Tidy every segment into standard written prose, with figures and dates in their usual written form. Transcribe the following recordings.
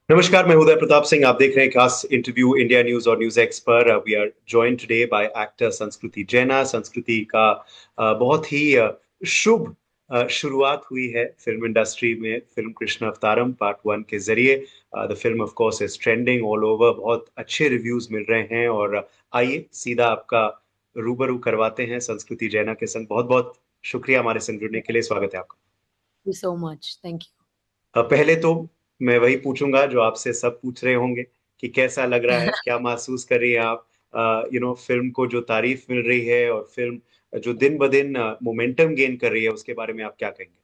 नमस्कार, मैं उदय प्रताप सिंह। आप देख रहे हैं खास इंटरव्यू इंडिया न्यूज और न्यूज एक्स पर। We are joined today by actor Sanskriti Jaina. संस्कृति का बहुत ही शुभ शुरुआत हुई है फिल्म इंडस्ट्री में। फिल्म कृष्ण अवतारम पार्ट वन के जरिए the film of course is trending all over. बहुत अच्छे रिव्यूज मिल रहे हैं और आइए सीधा आपका रूबरू करवाते हैं संस्कृति जैना के संग। बहुत बहुत शुक्रिया हमारे संग जुड़ने के लिए। स्वागत है आपका। You so much. Thank you. पहले तो मैं वही पूछूंगा जो आपसे सब पूछ रहे होंगे कि कैसा लग रहा है, क्या महसूस कर रही है आप फिल्म को जो तारीफ मिल रही है और फिल्म जो दिन ब दिन मोमेंटम गेन कर रही है, उसके बारे में आप क्या कहेंगे?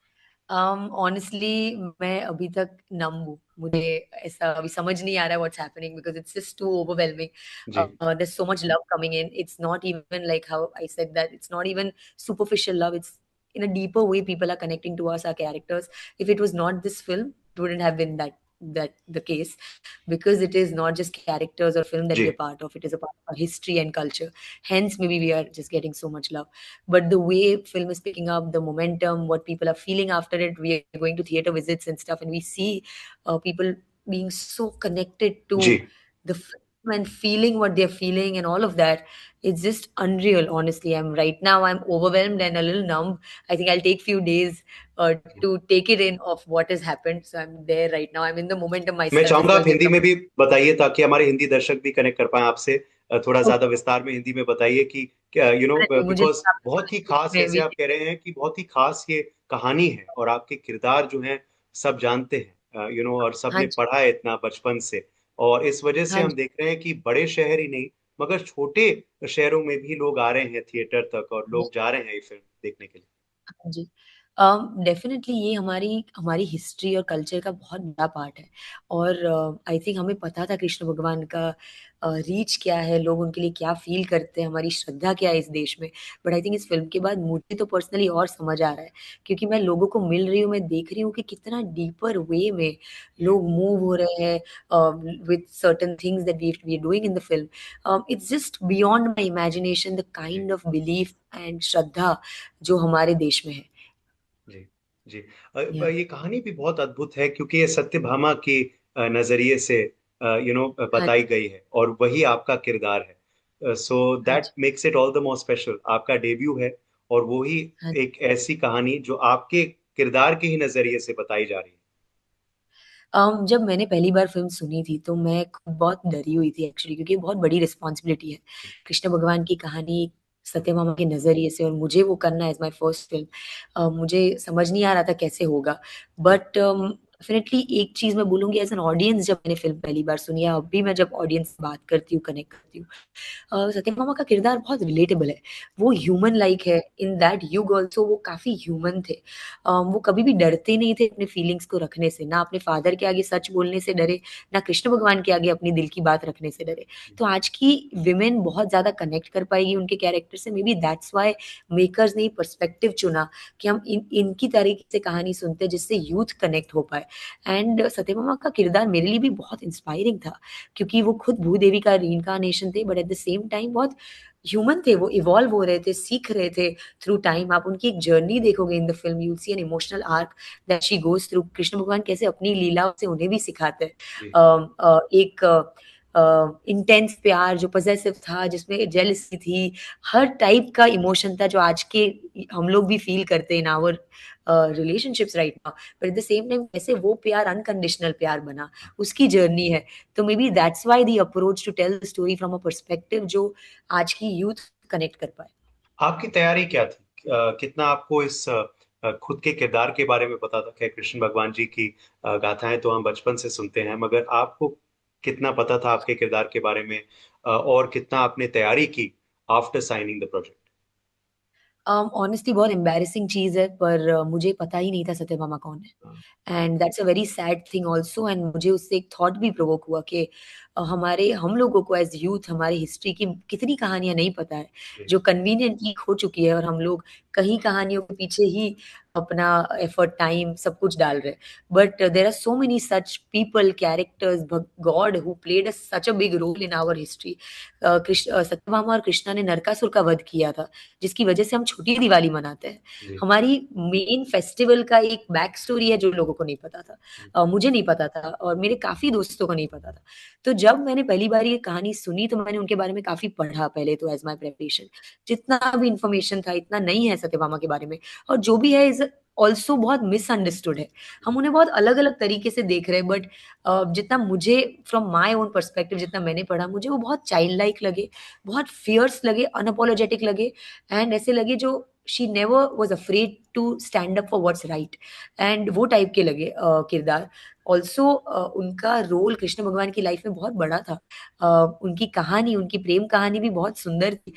Honestly, मैं अभी तक नम हूँ। मुझे ऐसा अभी समझ नहीं आ रहा है what's happening because it's just too overwhelming. Ji. There's so much love coming in. It's not even like how I said that. It's not even superficial love. It's in a deeper way people are connecting to us, our characters. If it was not this film, it wouldn't have been that the case because it is not just characters or film that ji. we are part of. It is a part of our history and culture. Hence, maybe we are just getting so much love. But the way film is picking up, the momentum, what people are feeling after it, we are going to theater visits and stuff, and we see people being so connected ji. to the film and feeling what they're feeling and all of that. It's just unreal, honestly. I'm overwhelmed and a little numb. I think I'll take few days to take it in of what has happened. So I'm there right now. I'm in the momentum मैं myself as चाहूंगा well. आप They've Hindi come. में भी बताइए ताकि हमारे हिंदी दर्शक भी कनेक्ट कर पाए आपसे। थोड़ा ज्यादा Okay. विस्तार में हिंदी में बताइए कि मुझे बिकॉज बहुत ही खास, में जैसे भी आप कह रहे हैं कि बहुत ही खास ये कहानी है और आपके किरदार जो हैं सब जानते हैं, और हाँ सबने जी, पढ़ा है इतना बचपन से। और इस वजह से हाँ हम जी, देख रहे हैं कि बड़े शहर ही नहीं मगर छोटे शहरों में भी लोग आ रहे हैं थिएटर तक और लोग जा रहे हैं ये फिल्म देखने के लिए। हाँ जी। डेफ़िनेटली ये हमारी हमारी हिस्ट्री और कल्चर का बहुत बड़ा पार्ट है और आई थिंक हमें पता था कृष्ण भगवान का रीच क्या है, लोग उनके लिए क्या फ़ील करते हैं, हमारी श्रद्धा क्या है इस देश में। बट आई थिंक इस फ़िल्म के बाद मुझे तो पर्सनली और समझ आ रहा है क्योंकि मैं लोगों को मिल रही हूँ, मैं देख रही हूँ कि कितना डीपर वे में जी। लोग मूव हो रहे हैं with certain things that we are doing in the film. It's just beyond my imagination द जी। Kind of belief and shraddha जो हमारे देश में है। जी। जी। या ये कहानी भी बहुत अद्भुत है क्योंकि ये सत्यभामा के नजरिए से हाँ बताई गई है और वही आपका किरदार है। सो हाँ दैट जी, makes it all the more special. आपका डेब्यू है और वही हाँ। एक ऐसी कहानी जो आपके किरदार के ही नजरिए से बताई जा रही है। जब मैंने पहली बार फ़िल्म सुनी थी, तो मैं खुद बहुत डरी हुई थी एक्चुअली क्योंकि ये बहुत बड़ी रिस्पॉन्सिबिलिटी है। कृष्ण भगवान की कहानी सत्यभामा के नज़रिए से और मुझे वो करना एज़ माय फर्स्ट फ़िल्म मुझे समझ नहीं आ रहा था कैसे होगा। जी। बट डेफ़िनेटली एक चीज़ मैं बोलूँगी एज़ एन ऑडियंस जब मैंने फ़िल्म पहली बार सुनी या अब भी मैं जब ऑडियंस से बात करती हूँ, कनेक्ट करती हूँ, सत्यभामा का किरदार बहुत रिलेटेबल है। वो ह्यूमन लाइक है, इन दैट युग ऑल्सो वो काफ़ी ह्यूमन थे। वो कभी भी डरते नहीं थे अपने फीलिंग्स को रखने से, ना अपने फादर के आगे सच बोलने से डरे, ना कृष्ण भगवान के आगे अपनी दिल की बात रखने से डरे। तो आज की विमेन बहुत ज़्यादा कनेक्ट कर पाएगी उनके कैरेक्टर से, may be that's why makers ने ये पर्सपेक्टिव चुना कि हम इनकी तरीके से कहानी सुनते हैं जिससे यूथ कनेक्ट हो पाए। एंड सत्यभामा का किरदार मेरे लिए भी बहुत इंस्पायरिंग था क्योंकि वो खुद भूदेवी का रीइंकार्नेशन थे but at the same time बहुत ह्यूमन थे, वो इवॉल्व हो रहे थे, सीख रहे थे थ्रू टाइम। आप उनकी एक जर्नी देखोगे in the film, you will see an emotional arc that she goes through. Krishna भगवान कैसे अपनी लीलाओं से उन्हें भी सिखाते हैं। जी। एक इंटेंस प्यार जो पॉसेसिव था, जिसमें जेलसी थी, हर टाइप का इमोशन था जो आज के हम लोग भी फील करते हैं in our relationships right now. But at the same time कैसे वो प्यार अनकंडीशनल प्यार बना, उसकी जर्नी है। तो maybe that's why the approach to tell the story from a perspective जो आज की यूथ कनेक्ट कर पाए। आपकी तैयारी क्या थी? कितना आपको इस खुद के किरदार के बारे में पता था? कि कृष्ण भगवान जी की गाथाएं तो हम बचपन से सुनते हैं मगर आपको कितना पता था आपके किरदार के बारे में? और कितना आपने तैयारी की after signing the project? Honestly बहुत एम्बैरेसिंग चीज़ है पर मुझे पता ही नहीं था सत्यभामा कौन है। And that's a very sad thing also and मुझे उससे एक थॉट भी प्रोवोक हुआ कि हमारे हम लोगों को एज़ यूथ हमारी हिस्ट्री की कितनी कहानियाँ नहीं पता है, जी, जो कन्वीनिएंटली खो चुकी है, और हम लोग कहीं कहानियों के पीछे ही अपना एफर्ट, टाइम सब कुछ डाल रहे हैं। But there are so many such people, characters, god who played such a big role in our history. Satyabhama और कृष्णा ने नरकासुर का वध किया था, जिसकी वजह से हम छोटी दिवाली मनाते हैं। जी, हमारी मेन फेस्टिवल का एक बैक स्टोरी है जो लोगों को नहीं पता था। जी, मुझे नहीं पता था और मेरे काफ़ी दोस्तों को नहीं पता था। तो जब मैंने पहली बार ये कहानी सुनी तो मैंने उनके बारे में काफ़ी पढ़ा पहले तो एज़ माय प्रिपरेशन। जितना भी इन्फॉर्मेशन था इतना नहीं है सत्यभामा के बारे में, और जो भी है इज़ ऑल्सो बहुत मिसअंडरस्टूड है। हम उन्हें बहुत अलग-अलग तरीके से देख रहे हैं, बट जितना मुझे फ्रॉम माय ओन पर्सपेक्टिव जितना मैंने पढ़ा, मुझे वो बहुत चाइल्ड लाइक लगे, बहुत फियर्स लगे, अनअपोलोजेटिक लगे, एंड ऐसे लगे जो she never was afraid to stand up for what's right, and वो टाइप के लगे किरदार। ऑल्सो उनका रोल कृष्ण भगवान की लाइफ में बहुत बड़ा था। उनकी कहानी, उनकी प्रेम कहानी भी बहुत सुंदर थी।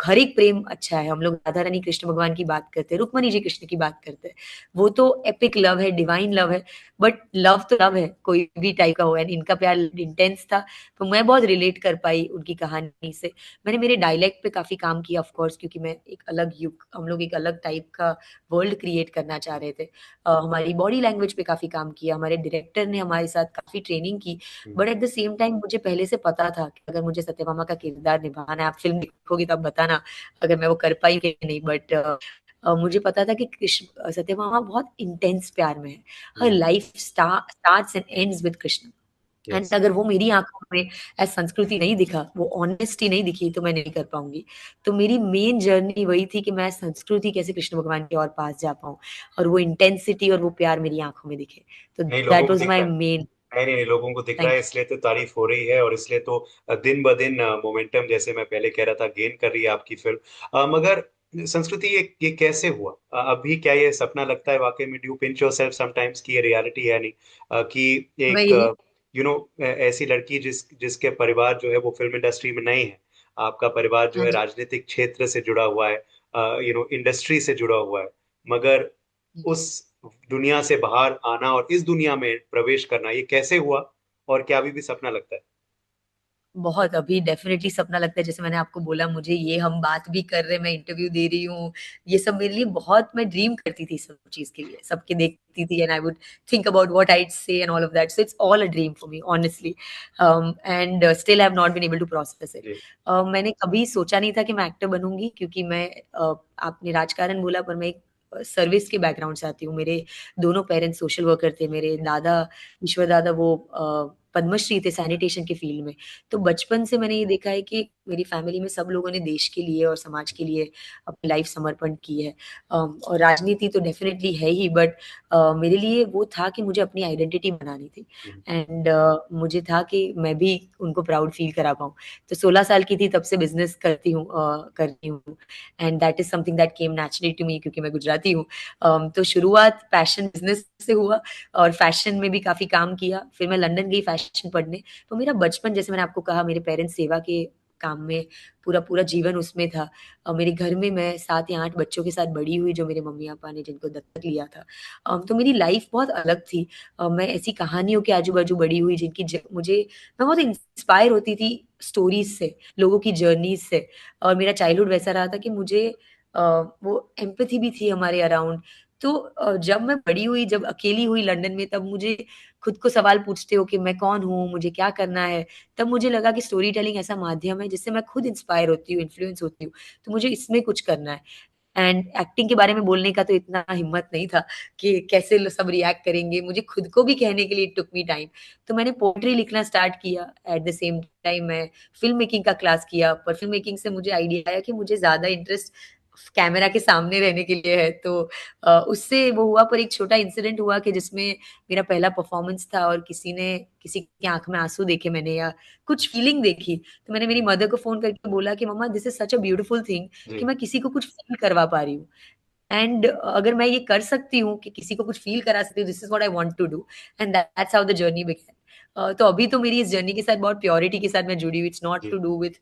हर एक प्रेम अच्छा है। हम लोग राधा रानी कृष्ण भगवान की बात करते हैं, रुक्मणी जी कृष्ण की बात करते हैं। वो तो एपिक लव है, डिवाइन लव है, बट लव तो लव है, कोई भी टाइप का हो, एंड इनका प्यार इंटेंस था। तो मैं बहुत रिलेट कर पाई उनकी कहानी से। मैंने मेरे डायलेक्ट पे काफ़ी काम किया ऑफ कोर्स, क्योंकि मैं एक अलग युग हम लोग एक अलग टाइप का वर्ल्ड क्रिएट करना चाह रहे थे। हमारी बॉडी लैंग्वेज पे काफ़ी काम किया, हमारे डायरेक्टर ने हमारे साथ काफ़ी ट्रेनिंग की। Hmm, but at the same time मुझे पहले से पता था कि अगर मुझे सत्यभामा का किरदार निभाना है, आप फ़िल्म देखोगी तब बताना अगर मैं वो कर पाई कि नहीं, बट मुझे पता था कि सत्यभामा बहुत इंटेंस प्यार में है। हर hmm, life starts and ends with Krishna. And yes. अगर वो मेरी आँखों में संस्कृति नहीं दिखा, वो ऑनेस्टी नहीं दिखी, तो मैं नहीं कर पाऊँगी। तो मेरी मेन जर्नी वही थी कि मैं संस्कृति कैसे कृष्ण भगवान के और पास जा पाऊँ, और वो इंटेंसिटी और वो प्यार मेरी आँखों में दिखे। तो नहीं, लोगों दैट को वाज़ दिख माय रहा है। मेन। नहीं, नहीं, नहीं, लोगों को दिख रहा थैंक है, इसलिए तो तारीफ हो रही है, और इसलिए तो दिन ब दिन मोमेंटम, जैसे मैं पहले कह रहा था, गेन कर रही है आपकी फिल्म। मगर संस्कृति, ये कैसे हुआ? अभी क्या ये सपना लगता है वाकई में? डू पिंच योरसेल्फ समटाइम्स कि ये रियलिटी है नहीं? कि एक वही ऐसी लड़की जिसके परिवार जो है वो फिल्म इंडस्ट्री में नहीं है, आपका परिवार जो हाँ है जी। राजनीतिक क्षेत्र से जुड़ा हुआ है, इंडस्ट्री से जुड़ा हुआ है, मगर उस दुनिया से बाहर आना और इस दुनिया में प्रवेश करना, ये कैसे हुआ? और क्या अभी भी सपना लगता है? बहुत, अभी डेफ़िनेटली सपना लगता है। जैसे मैंने आपको बोला, मुझे ये हम बात भी कर रहे हैं, मैं इंटरव्यू दे रही हूँ, ये सब मेरे लिए बहुत, मैं ड्रीम करती थी सब चीज़ के लिए, सबके देखती थी, and I would think about what I'd say and all of that. So it's all a dream for me honestly, and still I have not been able to process it. जी, मैंने कभी सोचा नहीं था कि मैं एक्टर बनूँगी, क्योंकि मैं आपने राजकारण बोला, पर मैं एक सर्विस के बैकग्राउंड से आती हूँ। मेरे दोनों पेरेंट्स सोशल वर्कर थे। मेरे दादा, ईश्वर दादा, वो पद्मश्री थे सैनिटेशन के फील्ड में। तो बचपन से मैंने ये देखा है कि मेरी फैमिली में सब लोगों ने देश के लिए और समाज के लिए अपनी लाइफ समर्पण की है। और राजनीति तो डेफिनेटली है ही, बट मेरे लिए वो था कि मुझे अपनी आइडेंटिटी बनानी थी, हम्म, एंड मुझे था कि मैं भी उनको प्राउड फील करा पाऊँ। तो 16 साल की थी तब से बिज़नेस कर रही हूँ, and that is something that came naturally to me, क्योंकि मैं गुजराती हूँ। तो शुरुआत फैशन बिज़नेस से हुआ, और फैशन में भी काफ़ी काम किया। फिर मैं लंदन गई फैशन पढ़ने। तो मेरा बचपन, जैसे मैंने आपको कहा, मेरे पेरेंट्स सेवा के काम में पूरा जीवन उसमें था। मेरे घर में मैं 7 या 8 बच्चों के साथ बड़ी हुई, जो मेरे मम्मी-पापा ने जिनको दत्तक लिया था। तो मेरी लाइफ़ बहुत अलग थी। मैं ऐसी कहानियों के आजू-बाजू बड़ी हुई जिनकी मैं बहुत इंस्पायर होती थी स्टोरीज़ से, लोगों की जर्नीज़ से, और मेरा चाइल्डहुड वैसा रहा था कि मुझे अ, वो एम्पैथी भी थी हमारे अराउंड। तो जब मैं बड़ी हुई, जब अकेली हुई लंदन में, तब मुझे खुद को सवाल पूछते हो कि मैं कौन हूँ? मुझे क्या करना है? तब मुझे लगा कि स्टोरी टेलिंग ऐसा माध्यम है जिससे मैं खुद इंस्पायर होती हूँ, इन्फ्लुएंस होती हूँ। तो मुझे इसमें कुछ करना है। एंड एक्टिंग के बारे में बोलने का तो इतना हिम्मत नहीं था कि कैसे सब रिएक्ट करेंगे। मुझे खुद को भी कहने के लिए इट टूक मी टाइम। तो मैंने पोएट्री लिखना स्टार्ट किया। एट द सेम टाइम मैं फ़िल्म मेकिंग का क्लास किया, पर फ़िल्म मेकिंग से मुझे आइडिया आया कि मुझे ज़्यादा इंटरेस्ट कैमरा के सामने रहने के लिए है। तो उससे वो हुआ, पर एक छोटा इंसिडेंट हुआ कि जिसमें मेरा पहला परफ़ॉर्मेंस था, और किसी की आँख में आँसू देखे मैंने, या कुछ फीलिंग देखी। तो मैंने मेरी मदर को फ़ोन करके बोला कि mama, this is such a beautiful thing कि जी, मैं किसी को कुछ फ़ील करवा पा रही हूँ। एंड अगर मैं ये कर सकती हूँ कि किसी को कुछ फ़ील करा सकती हूँ, this is what I want to do, and that's how the journey began. तो अभी तो मेरी इस जर्नी के साथ बहुत प्योरिटी के साथ मैं जुड़ी हुई। इट्स नॉट जी, to do with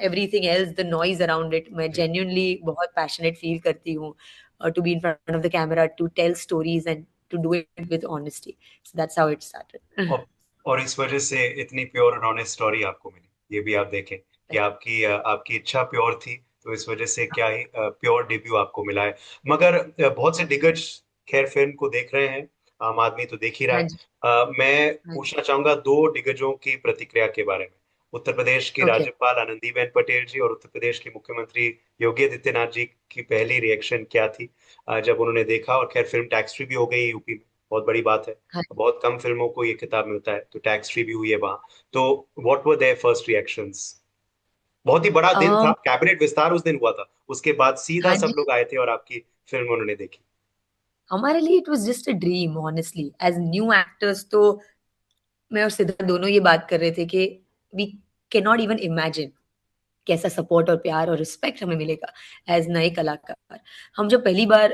everything else, the noise around it. मैं जी। जेन्युइनली बहुत पैशनेट फ़ील करती हूँ to be in front of the camera, to tell stories and to do it with honesty. So that's how it all started. और इस वजह से इतनी प्योर और ऑनेस्ट स्टोरी आपको मिली, ये भी आप देखें कि आपकी आपकी इच्छा प्योर थी, तो इस वजह से क्या ही प्योर डेब्यू आपको मिला है। मगर बहुत से दिग्गज खैर फिल्म को देख रहे हैं, आम आदमी तो देख ही रहा हाँ है। जी। मैं हाँ जी। पूछना चाहूंगा दो दिग्गजों की प्रतिक्रिया के बारे में। उत्तर प्रदेश की ओके। राज्यपाल आनंदीबेन पटेल जी और उत्तर प्रदेश के मुख्यमंत्री योगी आदित्यनाथ जी की पहली रिएक्शन क्या थी जब उन्होंने देखा? और खैर फिल्म टैक्स फ्री भी हो गई यूपी में, बहुत बड़ी बात है। हाँ। बहुत कम फिल्मों को ये खिताब मिलता है, तो टैक्स फ्री भी हुई है वहां। तो what were their first reactions? बहुत ही बड़ा दिन था, अम, कैबिनेट विस्तार उस दिन हुआ था, उसके बाद सीधा हाँ सब जी। लोग आए थे और आपकी फिल्म उन्होंने देखी। हमारे लिए it was just a dream honestly as new actors. तो मैं और सिद्धार्थ दोनों ये बात कर रहे थे कि we can not even imagine कैसा सपोर्ट और प्यार और रिस्पेक्ट हमें मिलेगा एज नए कलाकार। हम जब पहली बार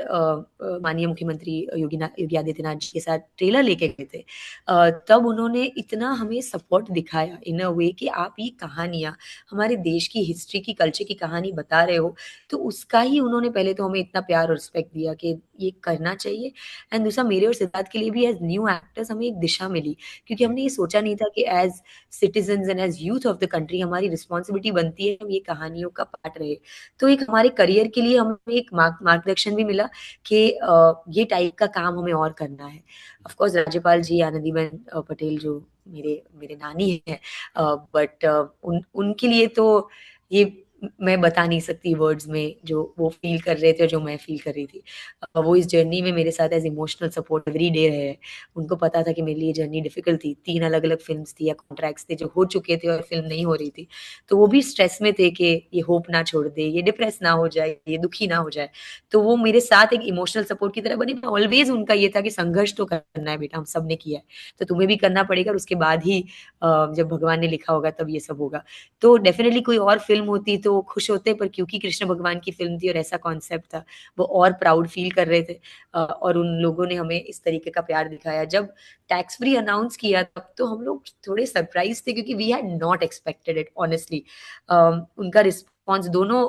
माननीय मुख्यमंत्री योगी आदित्यनाथ जी के साथ ट्रेलर लेके गए थे, तब उन्होंने इतना हमें सपोर्ट दिखाया इन अ वे कि आप ये कहानियां हमारे देश की हिस्ट्री की कल्चर की कहानी बता रहे हो। तो उसका ही उन्होंने पहले तो हमें इतना प्यार और रिस्पेक्ट दिया कि ये करना चाहिए। एंड दूसरा मेरे और सिद्धार्थ के लिए भी एज न्यू एक्टर्स हमें एक दिशा मिली, क्योंकि जी हमने ये सोचा नहीं था कि as citizens and as youth of the country हमारी रिस्पॉन्सिबिलिटी बनती है हम ये कहानियों का पार्ट रहे। तो एक हमारे करियर के लिए हमें एक मार्गदर्शन भी मिला कि ये टाइप का काम हमें और करना है। ऑफ कोर्स राज्यपाल जी आनंदीबेन पटेल जो मेरे मेरे नानी है, बट उन उनके लिए तो ये मैं बता नहीं सकती वर्ड्स में जो वो फील कर रहे थे और जो मैं फील कर रही थी। वो इस जर्नी में मेरे साथ as emotional support every day रहे हैं। उनको पता था कि मेरे लिए जर्नी डिफिकल्ट थी, 3 अलग-अलग फ़िल्म्स थी या कॉन्ट्रैक्ट्स थे जो हो चुके थे और फ़िल्म नहीं हो रही थी। तो वो भी स्ट्रेस में थे कि ये होप ना छोड़ दे, ये डिप्रेस ना हो जाए, ये दुखी ना हो जाए। तो वो मेरे साथ एक इमोशनल सपोर्ट की तरह बने। मैं ऑलवेज़ उनका ये था कि संघर्ष तो करना है बेटा, हम सब ने किया है, तो तुम्हें भी करना पड़ेगा और उसके बाद ही जब भगवान ने लिखा होगा तब ये सब होगा। तो डेफ़िनिटली कोई और फ़िल्म होती तो वो खुश होते, पर क्योंकि कृष्ण भगवान की फ़िल्म थी और ऐसा कॉन्सेप्ट था, वो और प्राउड फ़ील कर रहे थे। और उन लोगों ने हमें इस तरीके का प्यार दिखाया। जब टैक्स फ्री अनाउंस किया तब तो हम लोग थोड़े सरप्राइज़ थे, क्योंकि we had not expected it honestly. उनका रिस्पॉन्स दोनों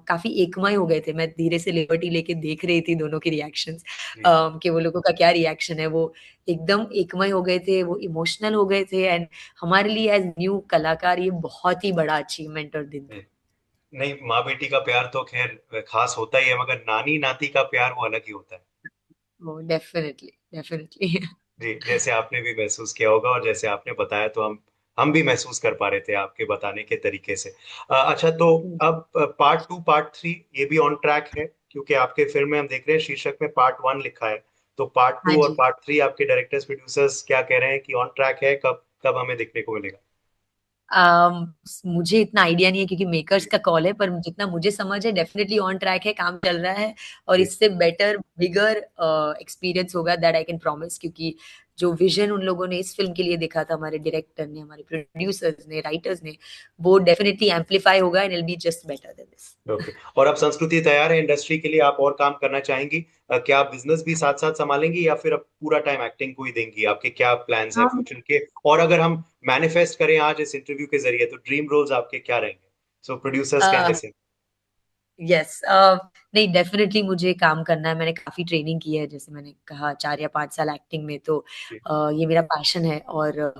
काफ़ी एकमय हो गए थे। मैं धीरे से लिबर्टी लेके देख रही थी दोनों के रिएक्शंस, जी कि वो लोगों का क्या रिएक्शन है। वो एकदम एकमय हो गए थे, वो इमोशनल हो गए थे। एंड हमारे लिए एज़ न्यू कलाकार ये बहुत ही बड़ा अचीवमेंट और दिन जी। था। नहीं, माँ बेटी का प्यार तो खैर खास होता ही है, मगर नानी नाती का प्यार वो अलग ही होता है। ओह! Definitely, definitely. जी, जैसे आपने भी महसूस किया होगा और जैसे आपने बताया, तो हम भी महसूस कर पा रहे थे आपके बताने के तरीके से। अच्छा, तो हुँ। अब पार्ट टू पार्ट थ्री ये भी ऑन ट्रैक है? क्योंकि आपके फिल्म में हम देख रहे हैं शीर्षक में पार्ट वन लिखा है, तो पार्ट हाँ टू और जी। पार्ट थ्री आपके डायरेक्टर्स प्रोड्यूसर्स क्या कह रहे हैं कि ऑन ट्रैक है? कब कब हमें देखने को मिलेगा? मुझे इतना आइडिया नहीं है क्योंकि मेकर्स जी का कॉल है, पर जितना मुझे समझ है डेफिनिटली ऑन ट्रैक है, काम चल रहा है और जी इससे बेटर, बिगर एक्सपीरियंस होगा दैट आई कैन प्रॉमिस। क्योंकि जो विज़न उन लोगों ने इस फ़िल्म के लिए देखा था, हमारे डायरेक्टर ने, हमारे प्रोड्यूसर्स ने, राइटर्स ने, वो डेफिनिटली एम्प्लीफाई होगा and it will be just better than this. Okay. और अब संस्कृति तैयार है इंडस्ट्री के लिए, आप और काम करना चाहेंगी? क्या आप बिजनेस भी साथ साथ संभालेंगी या फिर अब पूरा टाइम एक्टिंग को ही देंगी? आपके क्या प्लान्स हैं हाँ। फ्यूचर के? और अगर हम मैनिफेस्ट करें आज इस इंटरव्यू के जरिए, तो ड्रीम रोल्स आपके क्या रहेंगे? So producers can a listen. Yes, नहीं डेफिनिटली मुझे काम करना है। मैंने काफ़ी ट्रेनिंग की है, जैसे मैंने कहा 4 या 5 साल एक्टिंग में। तो जी ये मेरा पैशन है और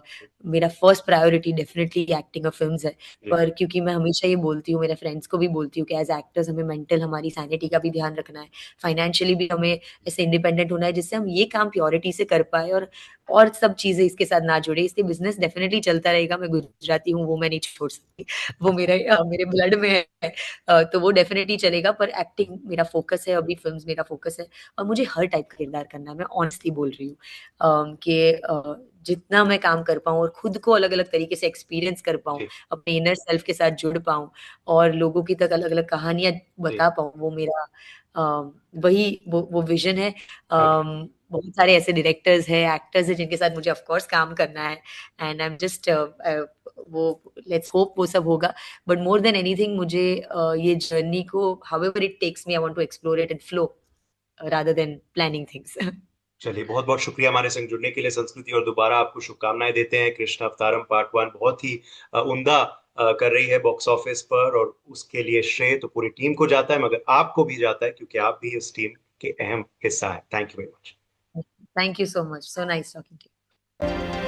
मेरा फर्स्ट प्रायोरिटी डेफिनिटली एक्टिंग और फ़िल्म्स है। जी पर क्योंकि मैं हमेशा ये बोलती हूँ, मेरे फ्रेंड्स को भी बोलती हूँ कि एज़ एक्टर्स हमें मेंटल हमारी सैनिटी का भी ध्यान रखना है, फाइनेंशियली भी हमें ऐसे इंडिपेंडेंट होना है जिससे हम ये काम प्योरिटी से कर पाएँ और सब चीज़ें इसके साथ ना जुड़े। इसलिए बिज़नेस डेफिनिटली चलता रहेगा। मैं गुजराती हूँ, वो मैं नहीं छोड़ सकती। वो मेरे ब्लड में है। तो वो डेफ़िनेटली चलेगा, पर एक्टिंग मेरा फ़ोकस है, अभी फ़िल्म्स मेरा फ़ोकस है और मुझे हर टाइप का किरदार करना है, मैं ऑनेस्टली बोल रही हूँ। कि जितना मैं काम कर पाऊँ और खुद को अलग-अलग तरीके से एक्सपीरियंस कर पाऊँ, जी अपने इनर सेल्फ के साथ जुड़ पाऊँ और लोगों की तक अलग-अलग कहानियाँ जी। बता पाऊँ, वो मेरा अ, वही वो विज़न है। ओके। बहुत सारे ऐसे डायरेक्टर्स हैं, एक्टर्स हैं जिनके साथ मुझे ऑफ कोर्स काम करना है एंड आई एम जस्ट वो लेट्स होप वो सब होगा। बट मोर देन एनीथिंग मुझे ये जर्नी को however it takes me, I want to explore it and flow rather than planning things. चलिए, बहुत बहुत शुक्रिया हमारे संग जुड़ने के लिए संस्कृति, और दोबारा आपको शुभकामनाएं देते हैं। कृष्ण अवतारम पार्ट वन बहुत ही उम्दा कर रही है बॉक्स ऑफिस पर, और उसके लिए श्रेय तो पूरी टीम को जाता है, मगर आपको भी जाता है क्योंकि आप भी इस टीम के अहम हिस्सा है। Thank you very much. Thank you so much, so nice talking to you.